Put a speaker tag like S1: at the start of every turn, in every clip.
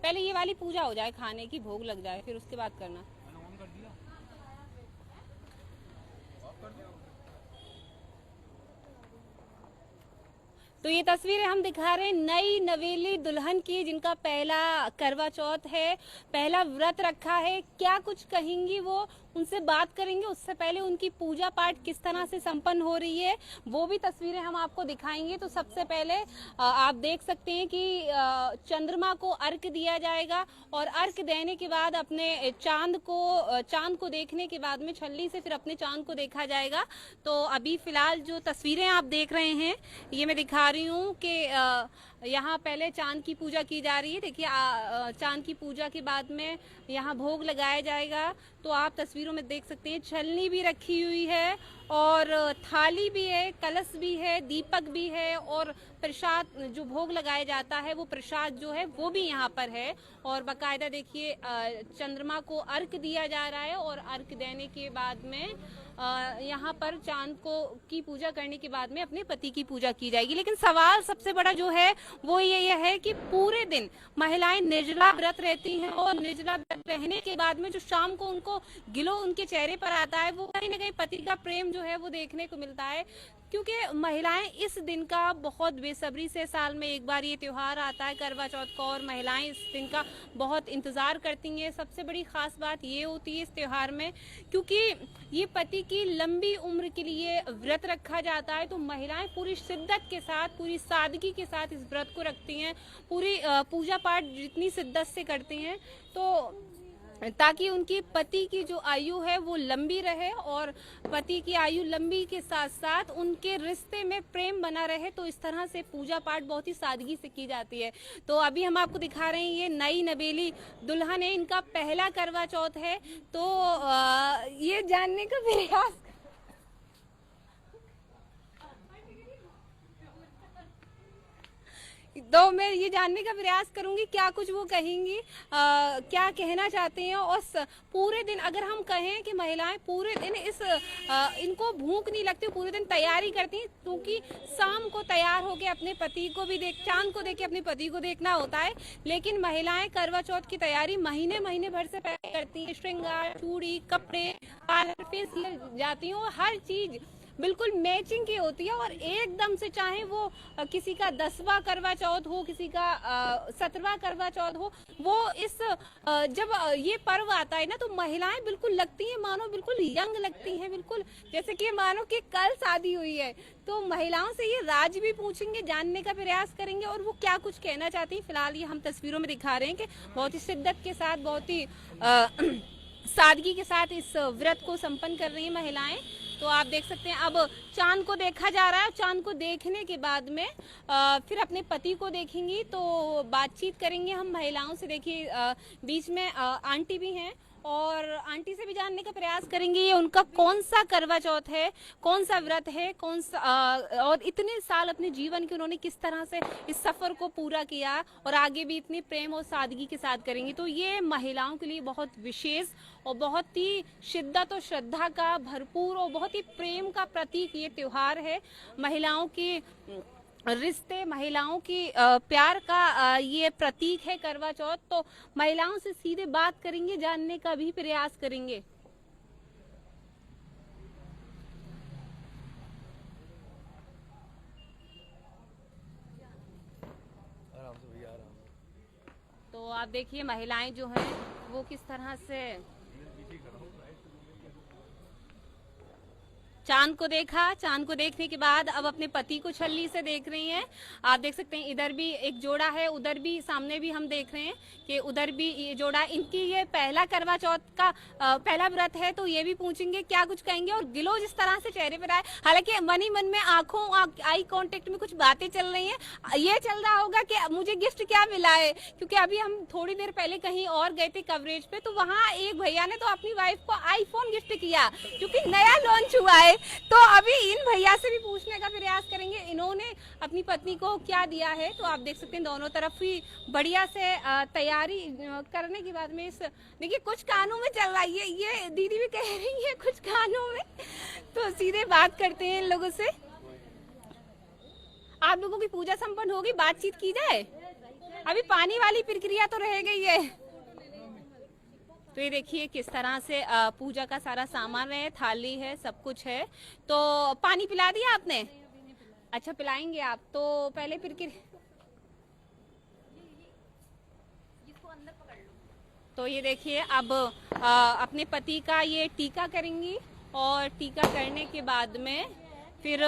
S1: पहले ये वाली पूजा हो जाए, खाने की भोग लग जाए, फिर उसके बाद करना। तो ये तस्वीरें हम दिखा रहे हैं नई नवेली दुल्हन की, जिनका पहला करवा चौथ है, पहला व्रत रखा है। क्या कुछ कहेंगी वो, उनसे बात करेंगे। उससे पहले उनकी पूजा पाठ किस तरह से संपन्न हो रही है वो भी तस्वीरें हम आपको दिखाएंगे। तो सबसे पहले आप देख सकते हैं कि चंद्रमा को अर्घ दिया जाएगा और अर्घ देने के बाद अपने चांद को देखने के बाद में छल्ली से फिर अपने चांद को देखा जाएगा। तो अभी फिलहाल जो तस्वीरें आप देख रहे हैं ये मैं दिखा रही हूँ कि यहाँ पहले चांद की पूजा की जा रही है। देखिए चांद की पूजा के बाद में यहाँ भोग लगाया जाएगा। तो आप तस्वीरों में देख सकते हैं छलनी भी रखी हुई है और थाली भी है, कलश भी है, दीपक भी है और प्रसाद जो भोग लगाया जाता है वो प्रसाद जो है वो भी यहाँ पर है। और बाकायदा देखिए चंद्रमा को अर्घ दिया जा रहा है और अर्घ देने के बाद में यहाँ पर चांद की पूजा करने के बाद में अपने पति की पूजा की जाएगी। लेकिन सवाल सबसे बड़ा जो है वो ये है कि पूरे दिन महिलाएं निर्जला व्रत रहती हैं और निर्जला व्रत रहने के बाद में जो शाम को उनको गिलो उनके चेहरे पर आता है, वो कहीं ना कहीं पति का प्रेम जो है वो देखने को मिलता है। क्योंकि महिलाएं इस दिन का बहुत बेसब्री से, साल में एक बार ये त्योहार आता है करवा चौथ का, और महिलाएं इस दिन का बहुत इंतजार करती हैं। सबसे बड़ी खास बात ये होती है इस त्योहार में, क्योंकि ये पति की लंबी उम्र के लिए व्रत रखा जाता है। तो महिलाएं पूरी शिद्दत के साथ, पूरी सादगी के साथ इस व्रत को रखती हैं, पूरी पूजा पाठ जितनी शिद्दत से करती हैं, तो ताकि उनकी पति की जो आयु है वो लंबी रहे और पति की आयु लंबी के साथ साथ उनके रिश्ते में प्रेम बना रहे। तो इस तरह से पूजा पाठ बहुत ही सादगी से की जाती है। तो अभी हम आपको दिखा रहे हैं ये नई नवेली दुल्हन है, इनका पहला करवा चौथ है। तो ये जानने का प्रयास तो मैं ये जानने का प्रयास करूंगी क्या कुछ वो कहेंगी, क्या कहना चाहते हैं। और पूरे दिन अगर हम कहें कि महिलाएं पूरे दिन इनको भूख नहीं लगती, पूरे दिन तैयारी करती हैं, क्योंकि शाम को तैयार होकर अपने पति को भी चांद को देख के अपने पति को देखना होता है। लेकिन महिलाएं करवा चौथ की तैयारी महीने भर से पहले करती हैं। श्रृंगार, चूड़ी, कपड़े, पार्लर, फेसियल जाती हैं और हर चीज बिल्कुल मैचिंग की होती है। और एकदम से चाहे वो किसी का 10वां करवा चौथ हो, किसी का 17वां करवा चौथ हो, वो जब ये पर्व आता है ना तो महिलाएं बिल्कुल लगती हैं मानो बिल्कुल यंग लगती हैं, बिल्कुल जैसे कि मानो कि कल शादी हुई है। तो महिलाओं से ये राज भी पूछेंगे, जानने का प्रयास करेंगे और वो क्या कुछ कहना चाहती हैं। फिलहाल ये हम तस्वीरों में दिखा रहे हैं कि बहुत ही शिद्दत के साथ, बहुत ही सादगी के साथ इस व्रत को संपन्न कर रही हैं महिलाएं। तो आप देख सकते हैं अब चांद को देखा जा रहा है। चांद को देखने के बाद में फिर अपने पति को देखेंगी, तो बातचीत करेंगे हम महिलाओं से। देखिए बीच में आंटी भी हैं और आंटी से भी जानने का प्रयास करेंगे ये उनका कौन सा करवा चौथ है, कौन सा व्रत है, कौन सा और इतने साल अपने जीवन के उन्होंने किस तरह से इस सफर को पूरा किया और आगे भी इतनी प्रेम और सादगी के साथ करेंगी। तो ये महिलाओं के लिए बहुत विशेष और बहुत ही शिद्दत और श्रद्धा का भरपूर और बहुत ही प्रेम का प्रतीक ये त्योहार है। महिलाओं की रिश्ते, महिलाओं की प्यार का ये प्रतीक है करवा चौथ। तो महिलाओं से सीधे बात करेंगे, जानने का भी प्रयास करेंगे। तो आप देखिए महिलाएं जो हैं वो किस तरह से चांद को देखा, चांद को देखने के बाद अब अपने पति को छल्ली से देख रही हैं। आप देख सकते हैं इधर भी एक जोड़ा है, उधर भी सामने भी हम देख रहे हैं कि उधर भी ये जोड़ा, इनकी ये पहला करवा चौथ का पहला व्रत है। तो ये भी पूछेंगे, क्या कुछ कहेंगे और गिलो जिस तरह से चेहरे पर आए, हालांकि मन ही मन में आंखों आई कांटेक्ट में कुछ बातें चल रही हैं। ये चल रहा होगा कि मुझे गिफ्ट क्या मिला है, क्योंकि अभी हम थोड़ी देर पहले कहीं और गए थे कवरेज पे, तो वहाँ एक भैया ने तो अपनी वाइफ को आईफोन गिफ्ट किया क्योंकि नया लॉन्च हुआ है। तो अभी इन भैया से भी पूछने का प्रयास करेंगे इन्होंने अपनी पत्नी को क्या दिया है। तो आप देख सकते हैं दोनों तरफ ही बढ़िया से तैयारी करने के बाद में इस देखिए कुछ कानों में चल रहा है, ये दीदी भी कह रही है कुछ कानों में। तो सीधे बात करते हैं इन लोगों से। आप लोगों की पूजा संपन्न होगी, बातचीत की जाए। अभी पानी वाली प्रक्रिया तो रह गई है। तो ये देखिए किस तरह से पूजा का सारा सामान है, थाली है, सब कुछ है। तो पानी पिला दिया आपने? अच्छा पिलाएंगे आप। तो पहले प्रक्रिया, तो ये देखिए अब अपने पति का ये टीका करेंगी और टीका करने के बाद में फिर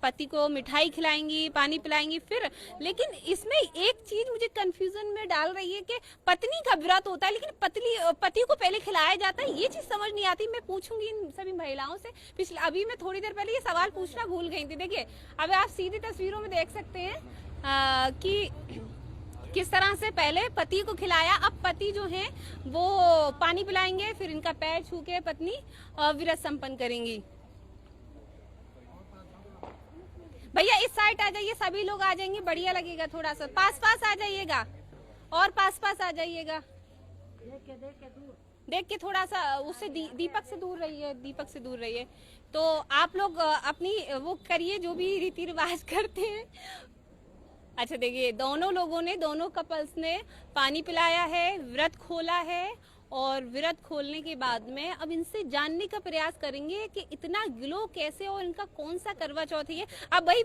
S1: पति को मिठाई खिलाएंगी, पानी पिलाएंगी फिर। लेकिन इसमें एक चीज मुझे कंफ्यूजन में डाल रही है कि पत्नी का व्रत होता है लेकिन पति को पहले खिलाया जाता है, ये चीज समझ नहीं आती। मैं पूछूंगी इन सभी महिलाओं से। अभी मैं थोड़ी देर पहले ये सवाल पूछना भूल गई थी। देखिए अब आप सीधी तस्वीरों में देख सकते हैं कि किस तरह से पहले पति को खिलाया, अब पति जो है वो पानी पिलाएंगे, फिर इनका पैर छू के पत्नी व्रत संपन्न करेंगी। भैया इस साइड आ जाइए, सभी लोग आ जाएंगे, बढ़िया लगेगा। थोड़ा सा पास आ जाइएगा और पास आ जाइएगा। देख के थोड़ा सा उससे दीपक से दूर रहिए, दीपक से दूर रहिए। तो आप लोग अपनी वो करिए जो भी रीति रिवाज करते हैं। अच्छा देखिए दोनों लोगों ने, दोनों कपल्स ने पानी पिलाया है, व्रत खोला है और व्रत खोलने के बाद में अब इनसे जानने का प्रयास करेंगे कि इतना ग्लो कैसे और इनका कौन सा करवा चौथ है। अब वही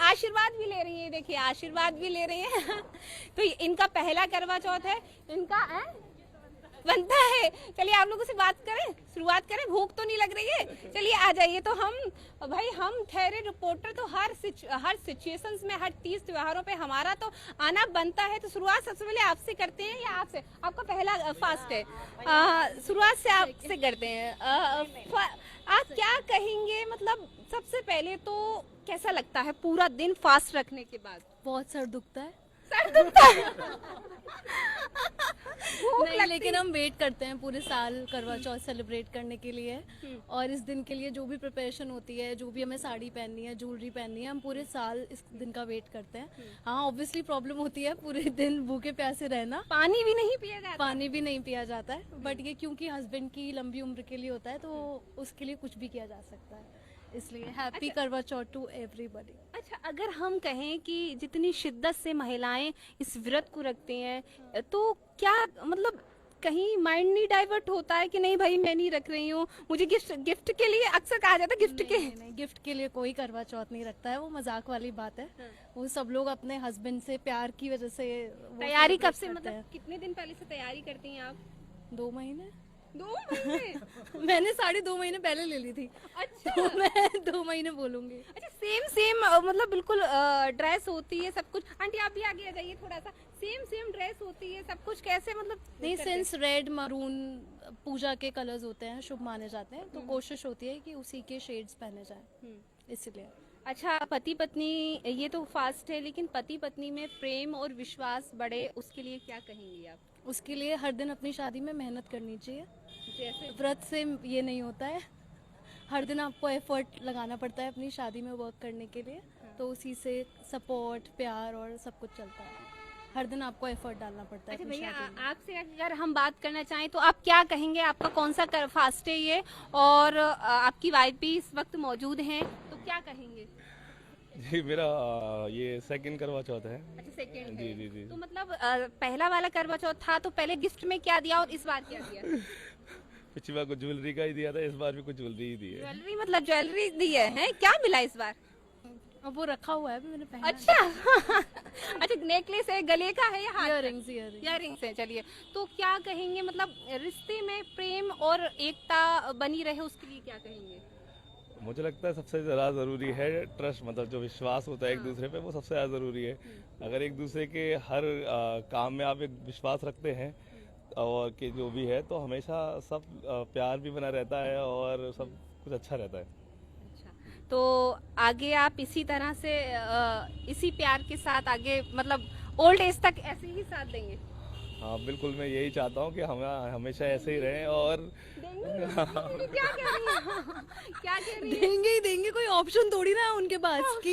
S1: आशीर्वाद भी ले रही है, देखिए आशीर्वाद भी ले रहे हैं। तो इनका पहला करवा चौथ है, इनका बनता है। चलिए आप लोगों से बात करें, शुरुआत करें। भूख तो नहीं लग रही है? चलिए आ जाइए। तो हम ठहरे रिपोर्टर, तो हर सिचुएशंस में, हर तीज त्योहारों पे हमारा तो आना बनता है। तो शुरुआत सबसे पहले आपसे करते हैं या आपसे? आपका पहला फास्ट है, शुरुआत से आपसे करते हैं। आप क्या कहेंगे, मतलब सबसे पहले तो कैसा लगता है पूरा दिन फास्ट रखने के बाद?
S2: बहुत सर दुखता है।
S1: सर दुखता है?
S2: नहीं, लेकिन हम वेट करते हैं पूरे साल करवा चौथ सेलिब्रेट करने के लिए। और इस दिन के लिए जो भी प्रिपरेशन होती है, जो भी हमें साड़ी पहननी है, ज्वेलरी पहननी है, हम पूरे साल इस दिन का वेट करते हैं। हाँ ऑब्वियसली प्रॉब्लम होती है पूरे दिन भूखे प्यासे रहना,
S1: पानी भी नहीं पिया जाता।
S2: पानी भी नहीं पिया जाता है। बट ये क्योंकि हस्बैंड की लंबी उम्र के लिए होता है तो उसके लिए कुछ भी किया जा सकता है, इसलिए हैप्पी करवा चौथ टू एवरीबॉडी।
S1: अच्छा अगर हम कहें कि जितनी शिद्दत से महिलाएं इस व्रत को रखते हैं तो क्या मतलब कहीं माइंड नहीं डाइवर्ट होता है कि नहीं भाई मैं नहीं रख रही हूँ, मुझे गिफ्ट के लिए अक्सर कहा जाता है गिफ्ट के?
S2: नहीं, गिफ्ट के लिए कोई करवा चौथ नहीं रखता है, वो मजाक वाली बात है। वो सब लोग अपने हस्बैंड से प्यार की वजह से
S1: तैयारी कब से, मतलब कितने दिन पहले से तैयारी करती हैं आप?
S2: 2 महीने।
S1: 2 महीने?
S2: मैंने साड़ी 2 महीने पहले ले ली थी।
S1: अच्छा
S2: तो मैं 2 महीने बोलूंगी।
S1: अच्छा सेम मतलब बिल्कुल ड्रेस होती है सब कुछ? आंटी आप भी आगे आ जाइए थोड़ा सा। सेम ड्रेस होती है सब कुछ, कैसे मतलब?
S2: नहीं, सिंस रेड मरून पूजा के कलर्स होते हैं, शुभ माने जाते हैं, तो कोशिश होती है कि उसी के शेड्स पहने जाए, इसलिए।
S1: अच्छा पति पत्नी, ये तो फास्ट है, लेकिन पति पत्नी में प्रेम और विश्वास बढ़े उसके लिए क्या कहेंगी आप?
S2: उसके लिए हर दिन अपनी शादी में मेहनत करनी चाहिए।
S1: जैसे
S2: व्रत से ये नहीं होता है, हर दिन आपको एफर्ट लगाना पड़ता है अपनी शादी में वर्क करने के लिए। तो उसी से सपोर्ट, प्यार और सब कुछ चलता है। हर दिन आपको एफर्ट डालना पड़ता है।
S1: अच्छा भैया आपसे अगर हम बात करना चाहें तो आप क्या कहेंगे, आपका कौन सा फास्ट है ये, और आपकी वाइफ भी इस वक्त मौजूद हैं, तो क्या कहेंगे?
S3: जी मेरा ये सेकंड करवा चौथ है।
S1: अच्छा सेकंड
S3: जी
S1: है।
S3: जी जी।
S1: तो मतलब पहला वाला करवा चौथ था तो पहले गिफ्ट में क्या दिया और इस बार क्या दिया?
S3: पिछली बार कुछ ज्वेलरी का ही दिया था, इस बार भी कुछ ज्वेलरी ही दी है।
S1: ज्वेलरी? मतलब ज्वेलरी दी है? क्या मिला इस बार?
S2: अब वो रखा हुआ है, मैंने पहना।
S1: अच्छा अच्छा नेकलेस है, गले का है या हाथ?
S2: इयररिंग्स
S1: है। चलिए तो क्या कहेंगे, मतलब रिश्ते में प्रेम और एकता बनी रहे उसके लिए क्या कहेंगे?
S3: मुझे लगता है सबसे ज़्यादा ज़रूरी है ट्रस्ट, मतलब जो विश्वास होता है एक दूसरे पे, वो सबसे ज़्यादा ज़रूरी है। अगर एक दूसरे के हर काम में आप एक विश्वास रखते हैं और कि जो भी है, तो हमेशा सब प्यार भी बना रहता है और सब कुछ अच्छा रहता है।
S1: अच्छा तो आगे आप इसी तरह से इसी प्यार के साथ आगे मतलब ओल्ड एज तक ऐसे ही साथ देंगे?
S3: हाँ बिल्कुल, मैं यही चाहता हूँ कि हम हमेशा ऐसे ही रहें। और
S1: देंगे? क्या कह रही हैं? क्या कह रही हैं?
S2: देंगे ही देंगे, कोई ऑप्शन थोड़ी ना है उनके पास कि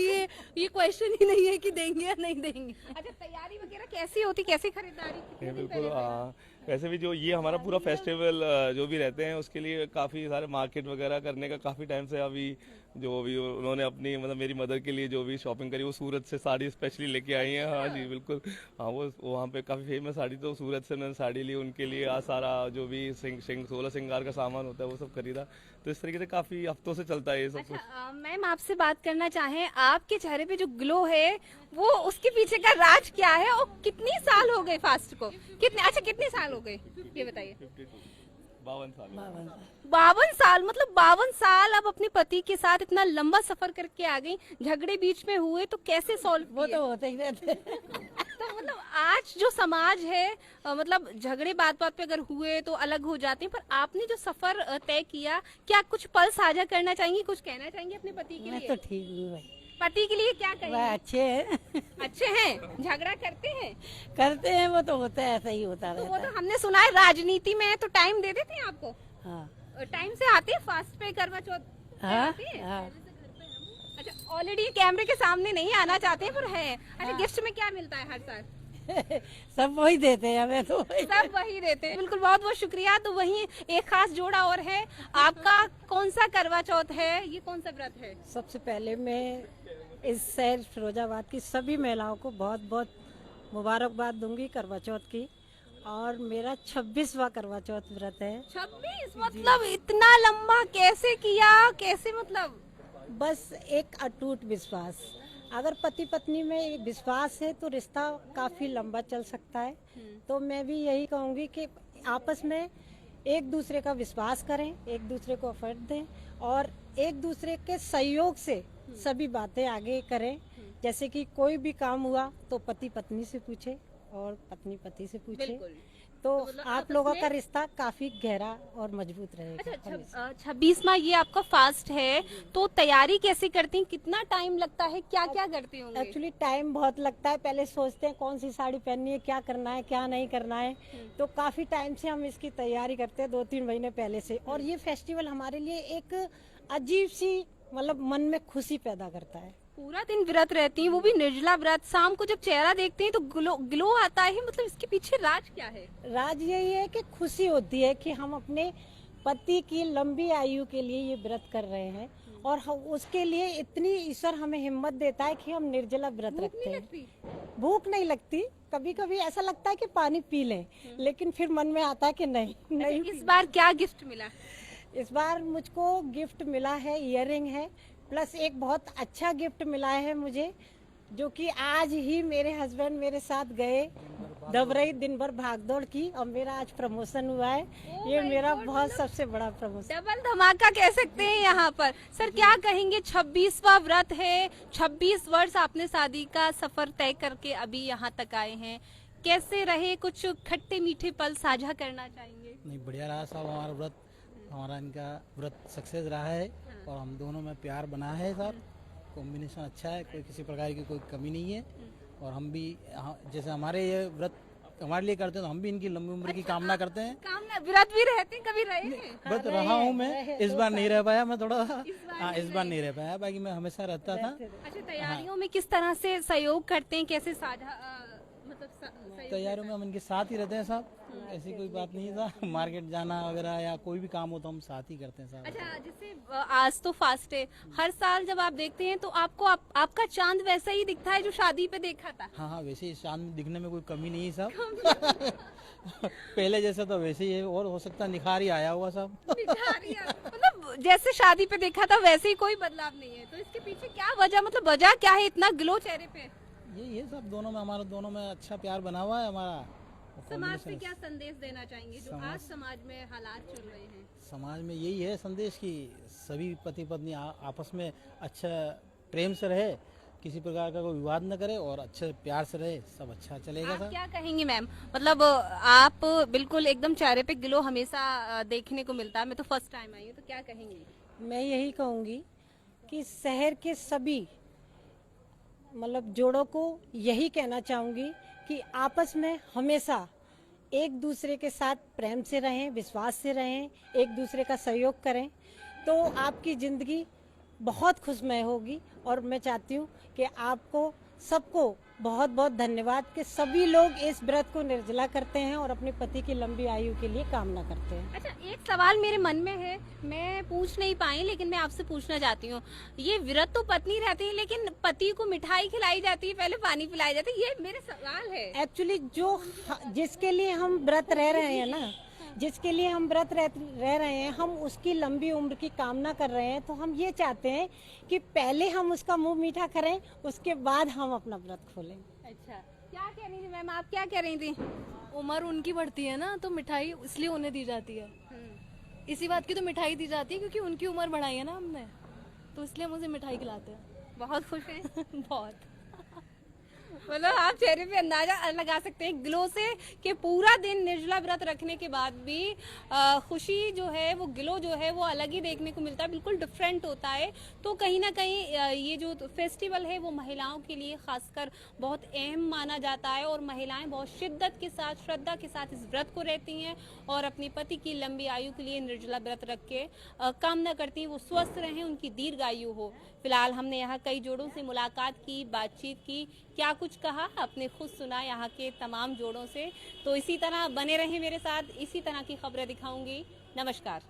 S2: ये क्वेश्चन ही नहीं है कि देंगे या नहीं देंगे।
S1: अच्छा, तैयारी वगैरह कैसी होती, कैसी खरीदारी, कितने दिन
S3: बिल्कुल
S1: पहले?
S3: वैसे भी जो ये हमारा पूरा फेस्टिवल जो भी रहते हैं उसके लिए काफ़ी सारे मार्केट वगैरह करने का काफ़ी टाइम से अभी जो भी उन्होंने अपनी मतलब मेरी मदर के लिए जो भी शॉपिंग करी वो सूरत से साड़ी स्पेशली लेके आई हैं। हाँ जी बिल्कुल। हाँ वो वहाँ पे काफ़ी फेमस साड़ी, तो सूरत से मैंने साड़ी ली उनके लिए। आज सारा जो भी सोलह श्रृंगार का सामान होता है वो सब खरीदा। तो इस तरीके से काफ़ी हफ्तों से चलता है ये सब कुछ।
S1: अच्छा, मैम आपसे बात करना चाहें, आपके चेहरे पे जो ग्लो है वो उसके पीछे का राज क्या है और कितनी साल हो गए फास्ट को? कितने साल हो गए ये बताइए?
S3: 52 साल।
S1: 52 साल, मतलब 52 साल आप अपने पति के साथ इतना लंबा सफर करके आ गई। झगड़े बीच में हुए तो कैसे सॉल्व
S4: वो
S1: किए?
S4: तो होते ही रहते।
S1: तो मतलब आज जो समाज है मतलब झगड़े बात बात पे अगर हुए तो अलग हो जाते हैं, पर आपने जो सफर तय किया, क्या कुछ पल साझा करना चाहेंगी, कुछ कहना चाहेंगी अपने पति के
S4: मैं
S1: लिए?
S4: तो ठीक हूँ भाई,
S1: पति के लिए क्या
S4: वह
S1: कहेंगे?
S4: अच्छे हैं।
S1: अच्छे हैं, झगड़ा करते हैं?
S4: करते हैं, वो तो होता है, ऐसा ही होता
S1: तो वो
S4: रहता
S1: तो
S4: है।
S1: हमने सुना है राजनीति में है तो टाइम दे देते हैं आपको?
S4: हाँ
S1: टाइम से आते हैं फास्ट पे करवा चौथ पे
S4: हाँ
S1: आते हैं?
S4: हाँ।
S1: अच्छा, ऑलरेडी कैमरे के सामने नहीं आना चाहते हैं पर है। अच्छा, गिफ्ट में क्या मिलता है हर साल?
S4: सब वही देते हैं हमें तो।
S1: सब वही देते हैं। बिल्कुल, बहुत बहुत शुक्रिया। तो वही एक खास जोड़ा और है आपका। कौन सा करवा चौथ है, ये कौन सा व्रत है?
S4: सबसे पहले मैं इस शहर फिरोजाबाद की सभी महिलाओं को बहुत बहुत मुबारकबाद दूंगी करवा चौथ की। और मेरा 26वां करवा चौथ व्रत है।
S1: 26, मतलब इतना लंबा कैसे किया, कैसे मतलब?
S4: बस एक अटूट विश्वास, अगर पति पत्नी में विश्वास है तो रिश्ता काफी लंबा चल सकता है। तो मैं भी यही कहूंगी कि आपस में एक दूसरे का विश्वास करें, एक दूसरे को एफर्ट दें और एक दूसरे के सहयोग से सभी बातें आगे करें। जैसे कि कोई भी काम हुआ तो पति पत्नी से पूछे और पत्नी पति से पूछे।
S1: बिल्कुल।
S4: तो
S1: मतलब
S4: आप
S1: आपस
S4: लोगों
S1: में-
S4: का रिश्ता काफी गहरा और मजबूत रहेगा।
S1: अच्छा,
S4: हमेशा।
S1: 26वां ये आपका फास्ट है, तो तैयारी कैसे करती हैं, कितना टाइम लगता है, क्या क्या करते होंगे?
S4: एक्चुअली टाइम बहुत लगता है। पहले सोचते हैं कौन सी साड़ी पहननी है, क्या करना है, क्या नहीं करना है। तो काफी टाइम से हम इसकी तैयारी करते हैं, 2-3 महीने पहले से। और ये फेस्टिवल हमारे लिए एक अजीब सी मतलब मन में खुशी पैदा करता है।
S1: पूरा दिन व्रत रहती हैं, वो भी निर्जला व्रत। शाम को जब चेहरा देखते हैं तो ग्लो आता है, मतलब इसके पीछे राज क्या है?
S4: राज यही है कि खुशी होती है कि हम अपने पति की लंबी आयु के लिए ये व्रत कर रहे हैं और उसके लिए इतनी ईश्वर हमें हिम्मत देता है कि हम निर्जला व्रत रखते हैं। भूख नहीं लगती, कभी कभी ऐसा लगता है कि पानी पी लें, लेकिन फिर मन में आता है कि नहीं
S1: इस बार क्या गिफ्ट मिला?
S4: इस बार मुझको गिफ्ट मिला है, इयररिंग है, प्लस एक बहुत अच्छा गिफ्ट मिला है मुझे, जो कि आज ही मेरे हस्बैंड मेरे साथ गए दबरई, दिन भर भागदौड़ की और मेरा आज प्रमोशन हुआ है। ये मेरा बहुत सबसे बड़ा प्रमोशन।
S1: डबल धमाका कह सकते हैं यहाँ पर। सर क्या कहेंगे, 26वां व्रत है, 26 वर्ष आपने शादी का सफर तय करके अभी यहाँ तक आए हैं, कैसे रहे, कुछ खट्टे मीठे पल साझा करना चाहेंगे?
S5: नहीं, बढ़िया रहा साहब हमारा व्रत। हमारा इनका व्रत सक्सेस रहा है और हम दोनों में प्यार बना है साहब। कॉम्बिनेशन अच्छा है, कोई किसी प्रकार की कोई कमी नहीं है। और हम भी जैसे हमारे ये व्रत हमारे लिए करते हैं तो हम भी इनकी लंबी उम्र की कामना करते हैं।
S1: कामना, व्रत भी रहते हैं, कभी रहे हैं?
S5: व्रत रहा हूँ मैं, इस बार नहीं रह पाया मैं थोड़ा। हाँ, इस बार नहीं रह पाया, बाकी मैं हमेशा रहता था।
S1: अच्छा, तैयारियों में किस तरह से सहयोग करते हैं, कैसे साझा मतलब सहयोग?
S5: तैयारियों में हम इनके साथ ही रहते हैं साहब, ऐसी कोई बात नहीं है साहब। मार्केट जाना वगैरह या कोई भी काम हो तो हम साथ ही करते हैं साहब।
S1: अच्छा, जैसे आज तो फास्ट है, हर साल जब आप देखते हैं तो आपको आपका चांद वैसा ही दिखता है जो शादी पे देखा था?
S5: हाँ हाँ, वैसे ही शान में दिखने में कोई कमी नहीं है साहब। पहले जैसा तो वैसे ही है, और हो सकता है निखार ही आया हुआ साहब।
S1: मतलब जैसे शादी पे देखा था वैसे ही कोई बदलाव नहीं है, तो इसके पीछे क्या वजह, मतलब वजह क्या है इतना ग्लो चेहरे पे?
S5: ये सब दोनों में, हमारा दोनों में अच्छा प्यार बना हुआ है हमारा।
S1: समाज से क्या संदेश देना चाहेंगे जो आज समाज में हालात चल रहे हैं?
S5: समाज में यही है संदेश कि सभी पति पत्नी आपस में अच्छा प्रेम से रहे, किसी प्रकार का कोई विवाद न करे और अच्छे प्यार से रहे, सब अच्छा चलेगा
S1: आप
S5: सर।
S1: क्या कहेंगी मैम, मतलब आप बिल्कुल एकदम चेहरे पे ग्लो हमेशा देखने को मिलता है, मैं तो फर्स्ट टाइम आई हूँ, तो क्या कहेंगी?
S4: मैं यही कहूंगी कि शहर के सभी मतलब जोड़ों को यही कहना चाहूंगी कि आपस में हमेशा एक दूसरे के साथ प्रेम से रहें, विश्वास से रहें, एक दूसरे का सहयोग करें, तो आपकी ज़िंदगी बहुत खुशमय होगी। और मैं चाहती हूँ कि आपको सबको बहुत बहुत धन्यवाद कि सभी लोग इस व्रत को निर्जला करते हैं और अपने पति की लंबी आयु के लिए कामना करते हैं।
S1: अच्छा, एक सवाल मेरे मन में है, मैं पूछ नहीं पाई लेकिन मैं आपसे पूछना चाहती हूँ। ये व्रत तो पत्नी रहती है लेकिन पति को मिठाई खिलाई जाती है, पहले पानी पिलाया जाता है, ये मेरे सवाल है।
S4: एक्चुअली जिसके लिए हम व्रत रह रहे हैं ना, जिसके लिए हम व्रत रह रहे हैं, हम उसकी लंबी उम्र की कामना कर रहे हैं, तो हम ये चाहते हैं कि पहले हम उसका मुंह मीठा करें, उसके बाद हम अपना व्रत खोलें।
S1: अच्छा, क्या कह रही थी मैम, आप क्या कह रही थी?
S2: उम्र उनकी बढ़ती है ना, तो मिठाई इसलिए उन्हें दी जाती है। इसी बात की तो मिठाई दी जाती है क्योंकि उनकी उम्र बढ़ाई है ना हमने, तो इसलिए हम उसे मिठाई खिलाते हैं।
S1: बहुत खुश हैं?
S2: बहुत।
S1: मतलब आप चेहरे पे अंदाजा लगा सकते हैं ग्लो से कि पूरा दिन निर्जला व्रत रखने के बाद भी खुशी जो है, वो ग्लो जो है वो अलग ही देखने को मिलता है, बिल्कुल डिफरेंट होता है। तो कहीं ना कहीं ये जो फेस्टिवल है वो महिलाओं के लिए खासकर बहुत अहम माना जाता है और महिलाएं बहुत शिद्दत के साथ, श्रद्धा के साथ इस व्रत को रहती हैं और अपने पति की लंबी आयु के लिए निर्जला व्रत रख के कामना करती हैं वो स्वस्थ रहें, उनकी दीर्घ आयु हो। फिलहाल हमने यहाँ कई जोड़ों से मुलाकात की, बातचीत की, क्या कुछ कहा आपने खुद सुना यहाँ के तमाम जोड़ों से। तो इसी तरह बने रहें मेरे साथ, इसी तरह की खबरें दिखाऊंगी। नमस्कार।